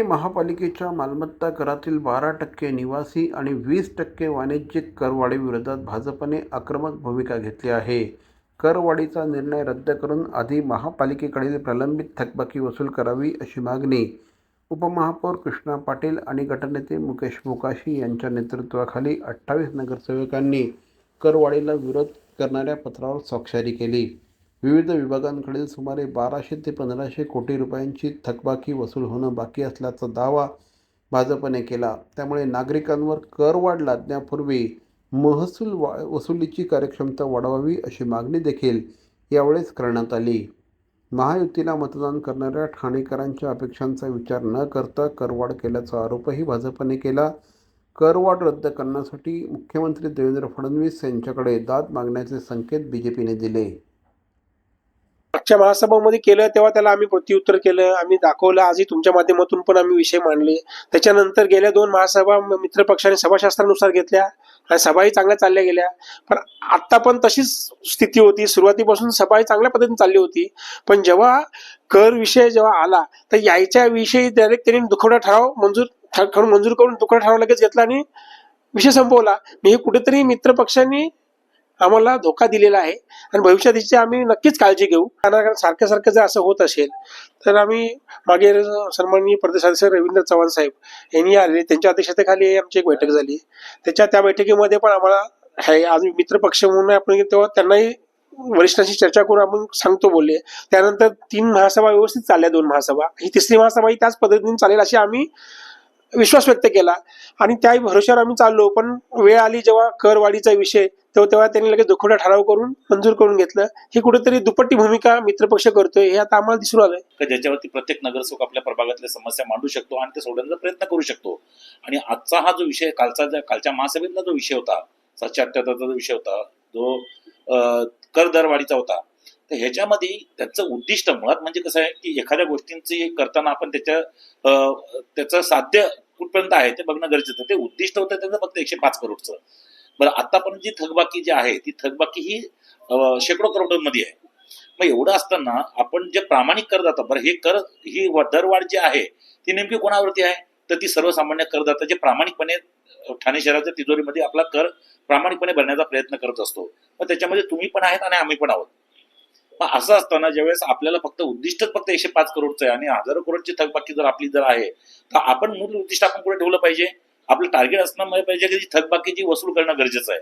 महापालिकेच्या मालमत्ता करातील 12% निवासी आणि 20% वाणिज्यिक करवाढीविरोधात भाजपने आक्रमक भूमिका घेतली आहे. करवाढीचा निर्णय रद्द करून आधी महापालिकेकडील प्रलंबित थकबाकी वसूल करावी अशी मागणी उपमहापौर कृष्णा पाटील आणि गटनेते मुकेश मोकाशी यांच्या नेतृत्वाखाली 28 नगरसेवकांनी करवाढीला विरोध करणाऱ्या पत्रावर स्वाक्षरी केली. विविध विभागांकडील सुमारे 1200 ते 1500 कोटी रुपयांची थकबाकी वसूल होणं बाकी असल्याचा दावा भाजपने केला. त्यामुळे नागरिकांवर करवाढ लादण्यापूर्वी महसूल वसुलीची कार्यक्षमता वाढवावी अशी मागणी देखील यावेळेस करण्यात आली. महायुतीला मतदान करणाऱ्या ठाणेकरांच्या अपेक्षांचा विचार न करता करवाढ केल्याचा आरोपही भाजपने केला. करवाढ रद्द करण्यासाठी मुख्यमंत्री देवेंद्र फडणवीस यांच्याकडे दाद मागण्याचे संकेत बीजेपीने दिले. मागच्या महासभामध्ये केलं तेव्हा त्याला आम्ही प्रत्युत्तर केलं, आम्ही दाखवलं. आजही तुमच्या माध्यमातून पण आम्ही विषय मांडले. त्याच्यानंतर गेल्या 2 महासभा मित्र पक्षाने सभाशास्त्रानुसार घेतल्या आणि सभाही चांगल्या चालल्या गेल्या. पण आता पण तशीच स्थिती होती. सुरुवातीपासून सभाही चांगल्या पद्धतीने चालली होती. पण जेव्हा कर विषय जेव्हा आला तर यायच्या विषयी डायरेक्ट त्यांनी दुखवटा ठराव मंजूर करून दुखवटा ठराव लगेच घेतला आणि विषय संपवला. हे कुठेतरी मित्र पक्षांनी आम्हाला धोका दिलेला आहे आणि भविष्यात याची आम्ही नक्कीच काळजी घेऊ. कारण सारखं सारखं जर असं होत असेल तर आम्ही मागे सन्माननीय प्रदेश सदस्य रवींद्र चव्हाण साहेब यांनी आले, त्यांच्या अध्यक्षतेखाली आमची एक बैठक झाली. त्या बैठकीमध्ये पण आम्हाला आज मित्र पक्ष म्हणून आपण तेव्हा त्यांनाही वरिष्ठांशी चर्चा करून आपण सांगतो बोलले. त्यानंतर 3 महासभा व्यवस्थित चालल्या, 2 महासभा, ही 3री महासभा ही त्याच पद्धतीने चालेल अशी आम्ही विश्वास व्यक्त केला आणि त्या भरोश्यावर आम्ही चाललो. पण वेळ आली जेव्हा करवाढीचा विषय तेव्हा त्यांनी लगेच दुखवटा ठराव करून मंजूर करून घेतलं. ही कुठेतरी दुपट्टी भूमिका मित्रपक्ष करतोय हे आता आम्हाला दिसून आलंय. ज्याच्यावरती प्रत्येक नगरसेवक आपल्या प्रभागातल्या समस्या मांडू शकतो आणि ते सोडवण्याचा प्रयत्न करू शकतो. आणि आजचा हा जो विषय कालच्या महासभेतला जो विषय होता, 778चा जो विषय होता, जो कर दरवाढीचा होता, तर ह्याच्यामध्ये त्यांचं उद्दिष्ट मुळात म्हणजे कसं आहे की एखाद्या गोष्टींची करताना आपण त्याचं साध्य कुठपर्यंत आहे ते बघणं गरजेचं. ते उद्दिष्ट होतं त्यांचं फक्त 105 करोडचं. बरं, आतापर्यंत जी थकबाकी जी आहे ती थकबाकी ही शेकडो करोडांमध्ये आहे. मग एवढं असताना आपण जे प्रामाणिक करदाता, बरं हे ही दरवाढ जी आहे ती नेमकी कोणावरती आहे, तर ती सर्वसामान्य करदाता जे प्रामाणिकपणे ठाणे शहराच्या तिजोरीमध्ये आपला कर प्रामाणिकपणे भरण्याचा प्रयत्न करत असतो. मग त्याच्यामध्ये तुम्ही पण आहेत आणि आम्ही पण आहोत. मग असं असताना ज्यावेळेस आपल्याला फक्त उद्दिष्टच फक्त 105 करोडचं आहे आणि हजारो करोडची थकबाकी जर आपली आहे, तर आपण मूळ उद्दिष्ट आपण पुढे ठेवलं पाहिजे. आपलं टार्गेट असणं पाहिजे की थकबाकी जी वसूल करणं गरजेचं आहे.